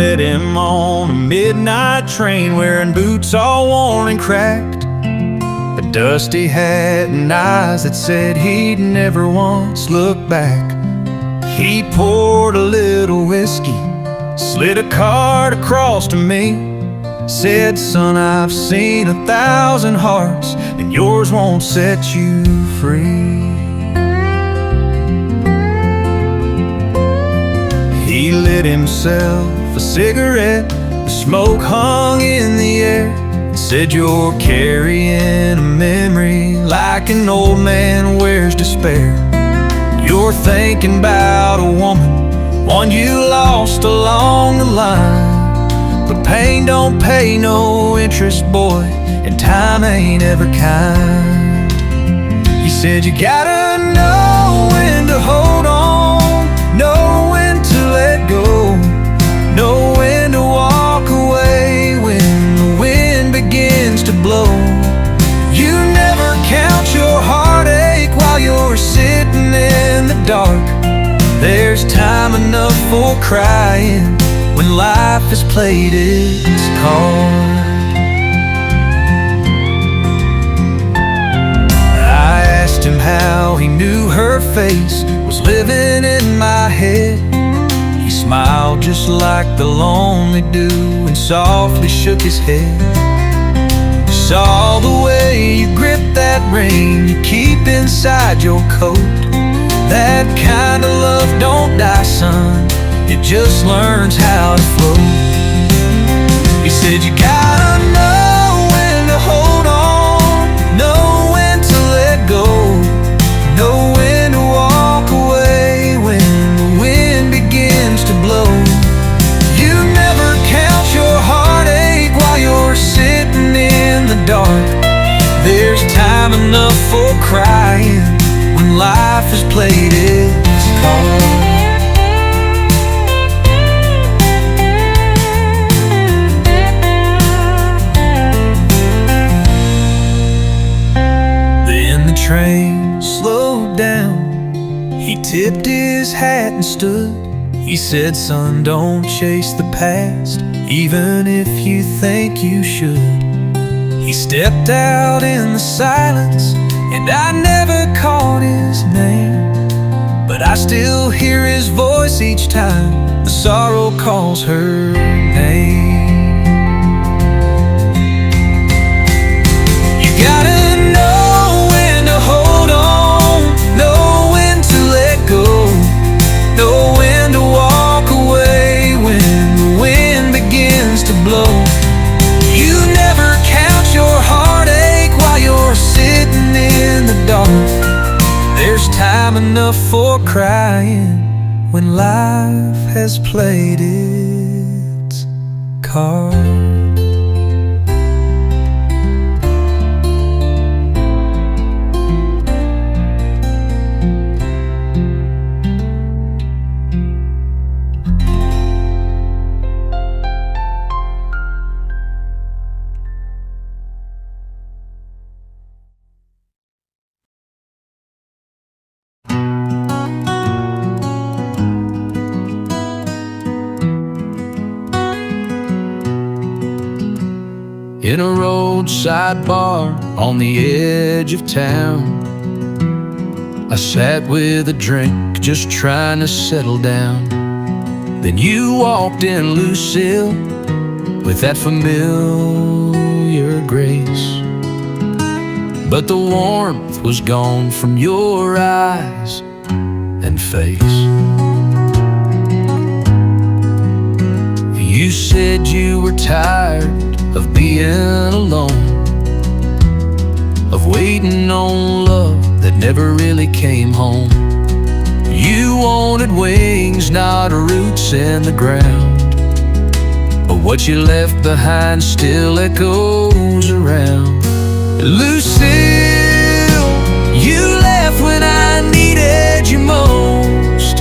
met him on a midnight train, wearing boots all worn and cracked, a dusty hat and eyes that said he'd never once look back. He poured a little whiskey, slid a card across to me, said, "Son, I've seen 1,000 hearts, and yours won't set you free." He lit himself a cigarette, the smoke hung in the air, and said, "You're carrying a memory like an old man wears despair. You're thinking about a woman, one you lost along the line. But pain don't pay no interest, boy, and time ain't ever kind." He said, "You gotta know when to hold on, know when to let go, know when to walk away when the wind begins to blow. You never count your heartache while you're sitting in the dark. There's time enough for crying when life has played its card." I asked him how he knew her face was living in my head. He smiled just like the lonely do and softly shook his head. "Saw the way you grip that ring you keep inside your coat. That kind of love don't die, son, it just learns how to float." He said, "You gotta know when to hold on, know when to let go, know when to walk away when the wind begins to blow. You never count your heartache while you're sitting in the dark. There's time enough for crying when life has played its card." Train slowed down, he tipped his hat and stood. He said, "Son, don't chase the past, even if you think you should." He stepped out in the silence, and I never caught his name, but I still hear his voice each time the sorrow calls her name. You gotta know when to walk away when the wind begins to blow. You never count your heartache while you're sitting in the dark. There's time enough for crying when life has played its card. In a roadside bar on the edge of town, I sat with a drink, just trying to settle down. Then you walked in, Lucille, with that familiar grace, but the warmth was gone from your eyes and face. You said you were tired of being alone, of waiting on love that never really came home. You wanted wings, not roots in the ground, but what you left behind still echoes around. Lucille, you left when I needed you most,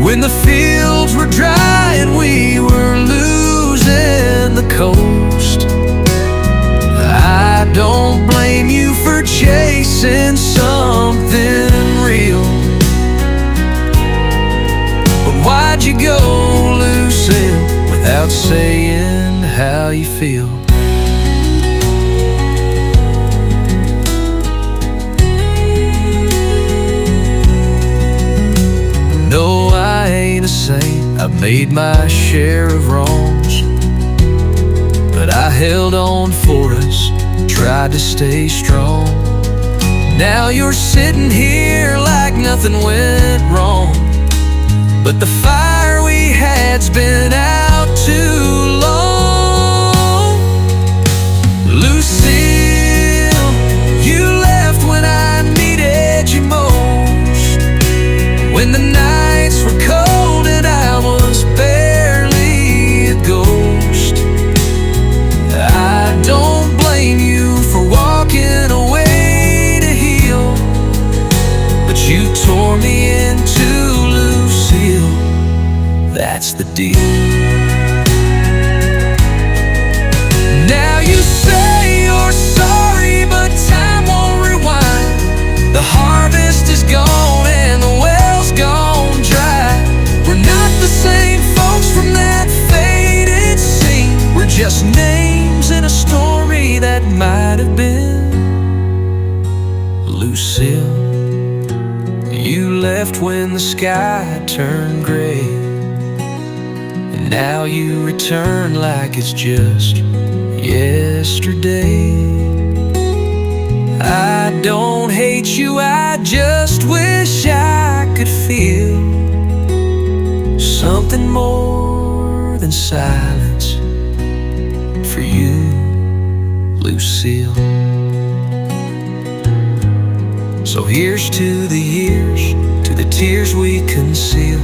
when the fields were dry and we were losing the coast. I don't blame you for chasing something real, but why'd you go, Lucille, without how you feel. No, I ain't a saint, I've made my share of wrongs, but I held on for us, tried to stay strong. Now you're sitting here like nothing went wrong, but the fire we had's been out too long. Lucille, you left when I needed you most, when the nights were cold and I was barely a ghost. I don't blame you for walking away to heal, but you tore me into Lucille. That's the deal. Now you say you're sorry, but time won't rewind. The harvest is gone and the well's gone dry. We're not the same folks from that faded scene. We're just names in a story that might have been. Lucille, you left when the sky turned gray, and now you return like it's just yesterday. I don't hate you, I just wish I could feel something more than silence for you, Lucille. So here's to the years, to the tears we conceal,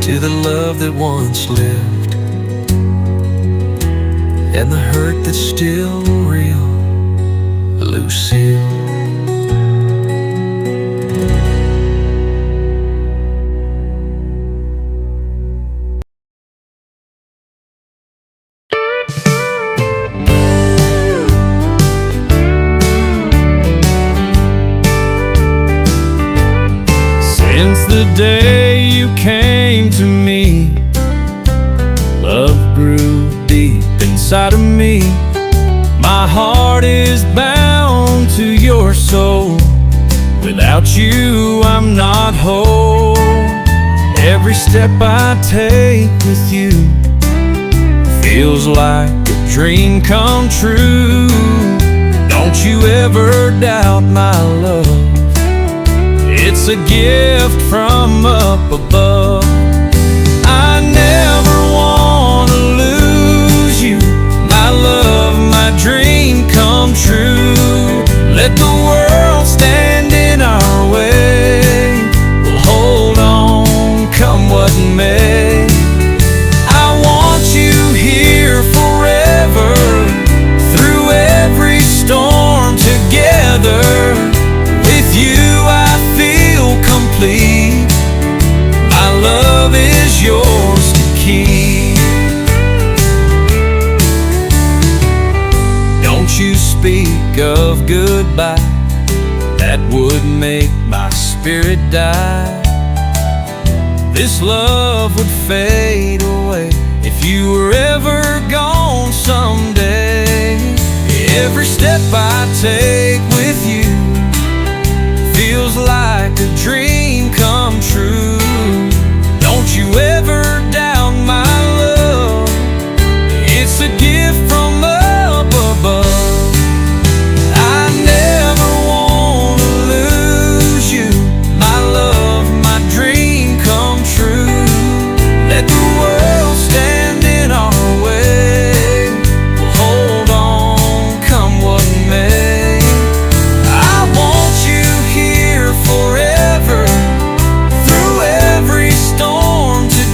to the love that once lived, and the hurt that's still real, Lucille. Since the day you came to me, love grew deep inside of me. My heart is bound to your soul. Without you, I'm not whole. Every step I take with you feels like a dream come true. Don't you ever doubt my love, it's a gift from up above. I never want to lose you, my love, my dream come true. Let the world stand in our way, we'll hold on, come what may. I want you here forever, through every storm together. With you I feel complete, my love is yours to keep. Don't you speak of goodbye, that would make my spirit die. This love would fade away if you were ever gone someday. Every step I take with you feels like a dream come true. Don't you ever doubt my love, it's a gift from up above. I never want to lose you, my love, my dream come true. Let the world stand in our way, we'll hold on, come what may. I want you here forever, through every storm together.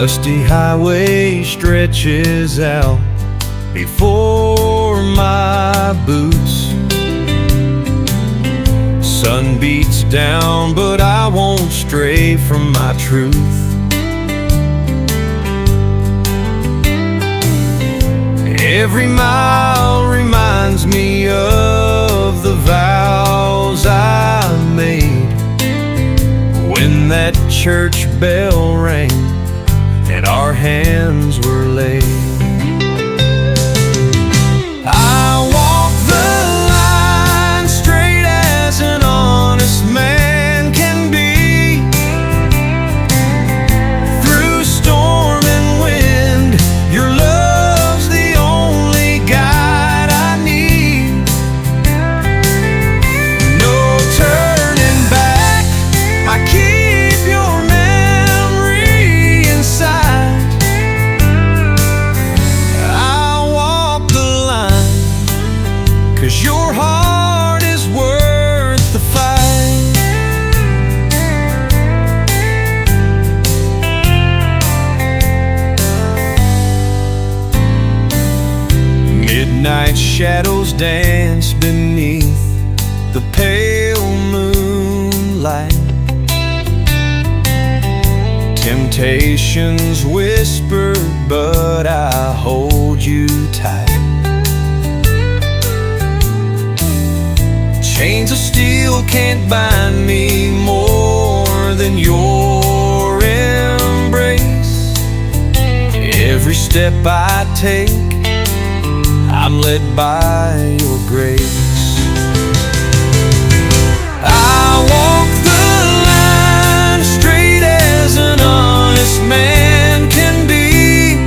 dusty highway stretches out before my boots. Sun beats down, but I won't stray from my truth. Every mile reminds me of the vows I made when that church bell rang and our hands were laid. I walk the line straight as an honest man can be. Through storm and wind, your love's the only guide I need. No turning back, I keep your memory inside. I walk the line, 'cause your heart is worth the fight. Midnight shadows dance beneath the pale moonlight. Temptations whisper, but I hold you tight. Chains of steel can't bind me more than your embrace. Every step I take, I'm led by your grace. I walk the line straight as an honest man can be.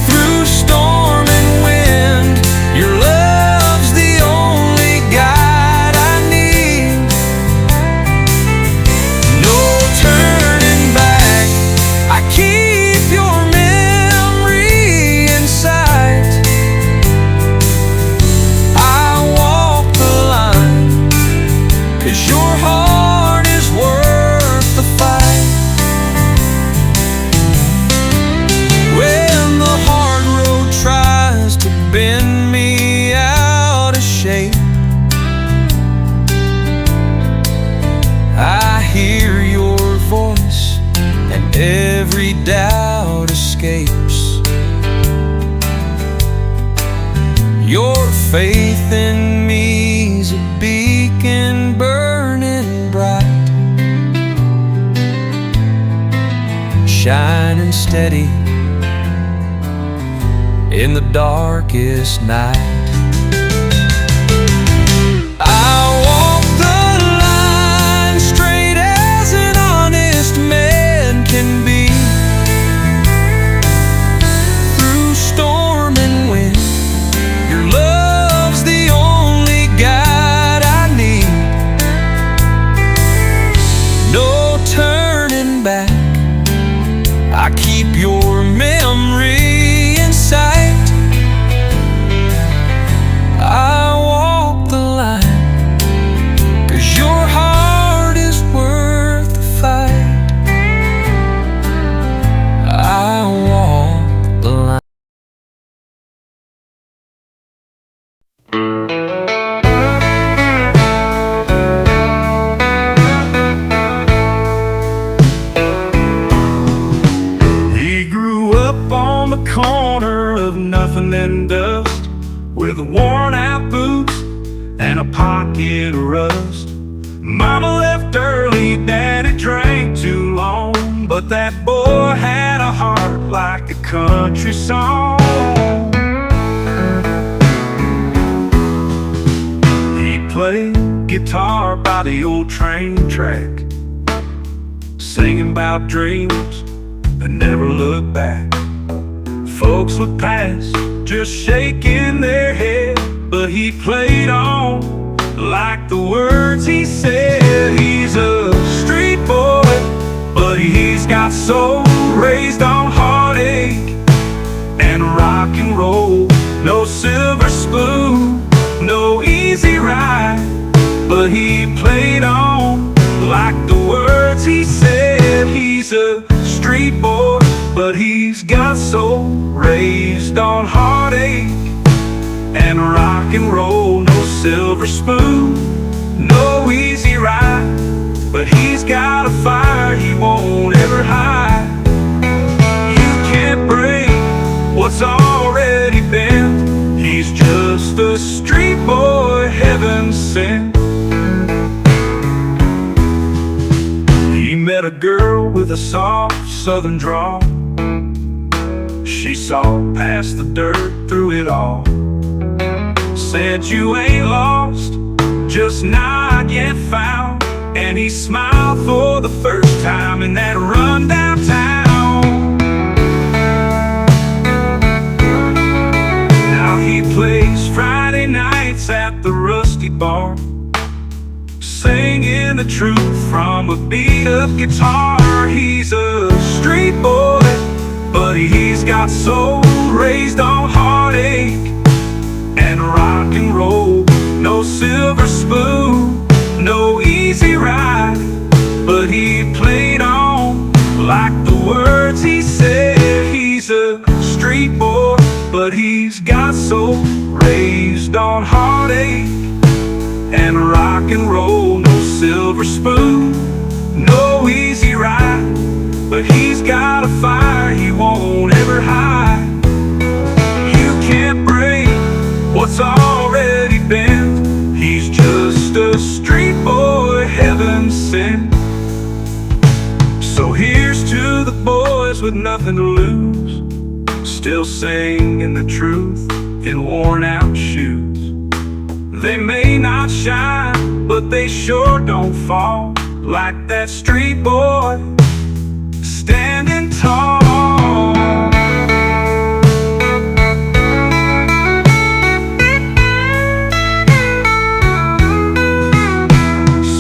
Through storm and wind, your love's the only guide I need. No turning back, I keep your memory in sight. I walk the line, 'cause your heart is worth the fight. When the hard road tries to bend me out of shape, I hear your voice and every doubt escapes. Your faith in me's a beacon burning bright, shining steady in the darkest night. I walk the line straight as an honest man can be. Through storm and wind, your love's the only guide I need. No turning back, I keep your memory in sight. I walk the line, 'cause your heart is worth the fight. I walk the line. He grew up on the corner of nothing and dust, with worn-out boots and a pocket of rust. Mama left early, daddy drank too long, but that boy had a heart like a country song. He played guitar by the old train track, singing about dreams that never look back. Folks would pass, just shaking their head, but he played on like the words he said. He's a street boy, but he's got soul, raised on heartache and rock and roll. No silver spoon, no easy ride, but he played on like the words he said. He's a he's got soul, raised on heartache and rock and roll. No silver spoon, no easy ride, but he's got a fire he won't ever hide. You can't break what's already been. He's just a street boy heaven sent. He met a girl with a soft southern drawl. She saw past the dirt through it all. Said you ain't lost, just not yet found. And he smiled for the first time in that rundown town. Now he plays Friday nights at the Rusty Bar, singing the truth from a beat-up guitar. He's a street boy, but he's got soul, raised on heartache and rock and roll. No silver spoon, no easy ride, but he played on like the words he said. He's a street boy, but he's got soul, raised on heartache and rock and roll. No silver spoon, no easy ride, but he's got a fire he won't ever hide. You can't break what's already been. He's just a street boy heaven sent. So here's to the boys with nothing to lose, still singing the truth in worn out shoes. They may not shine, but they sure don't fall, like that street boy standing tall.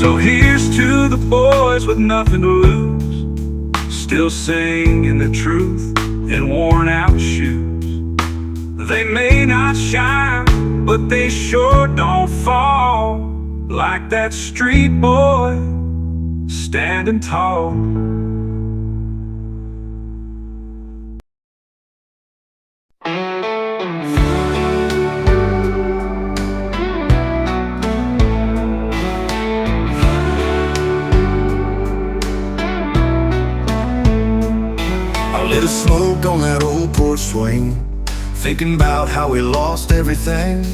So here's to the boys with nothing to lose, still singing the truth in worn out shoes. They may not shine, but they sure don't fall, like that street boy standing tall. I lit a smoke on that old porch swing, thinking about how we lost everything.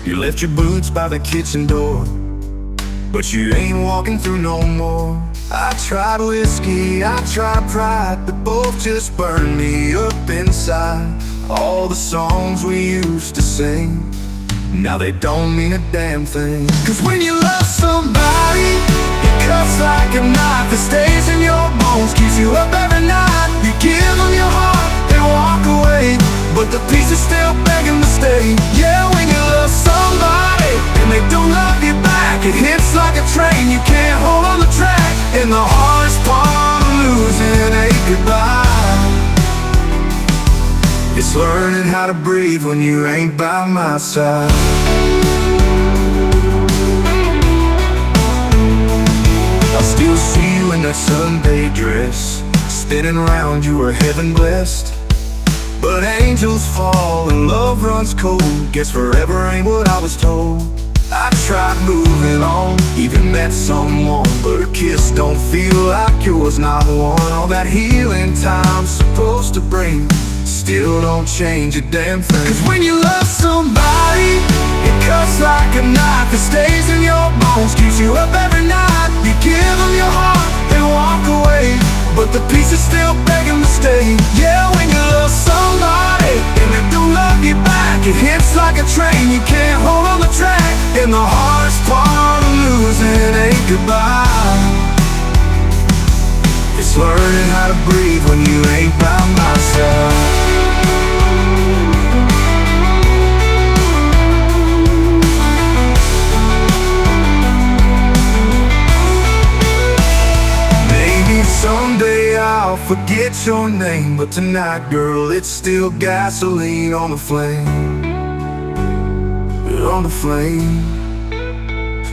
You left your boots by the kitchen door, but you ain't walking through no more. I tried whiskey, I tried pride, but both just burned me up inside. All the songs we used to sing, now they don't mean a damn thing. Cause when you love somebody, it cuts like a knife. It stays in your bones, keeps you up every night. You give them your heart, they walk away, but the pieces still begging to stay. Yeah, when you love somebody and they don't love you back, it hits like a train, you can't hold on the track. And the hardest part of losing ain't goodbye, it's learning how to breathe when you ain't by my side. I still see you in that Sunday dress, spinning around, you were heaven blessed. But angels fall and love runs cold, guess forever ain't what I was told. I tried moving on, even met someone, but a kiss don't feel like yours, not one. All that healing time's supposed to bring still don't change a damn thing. Cause when you love somebody, it cuts like a knife. It stays in your bones, keeps you up every night. You give them your heart, they walk away, but the pieces still begging to stay. Yeah, when you love somebody and they don't love you back, it hits like a train, you can't hold on the track. And the hardest part of losing ain't goodbye, it's learning how to breathe when you ain't by my side. Someday I'll forget your name, but tonight, girl, it's still gasoline on the flame, on the flame.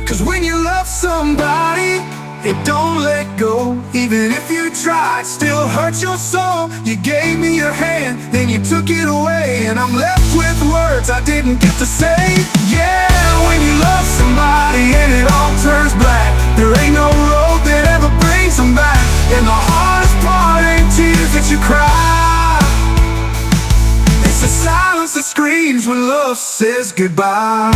Cause when you love somebody, it don't let go, even if you tried still hurt your soul. You gave me your hand, then you took it away, and I'm left with words I didn't get to say. Yeah, when you love somebody and it all turns black, there ain't no road that ever brings them back. And the hardest part ain't tears that you cry, it's the silence that screams when love says goodbye.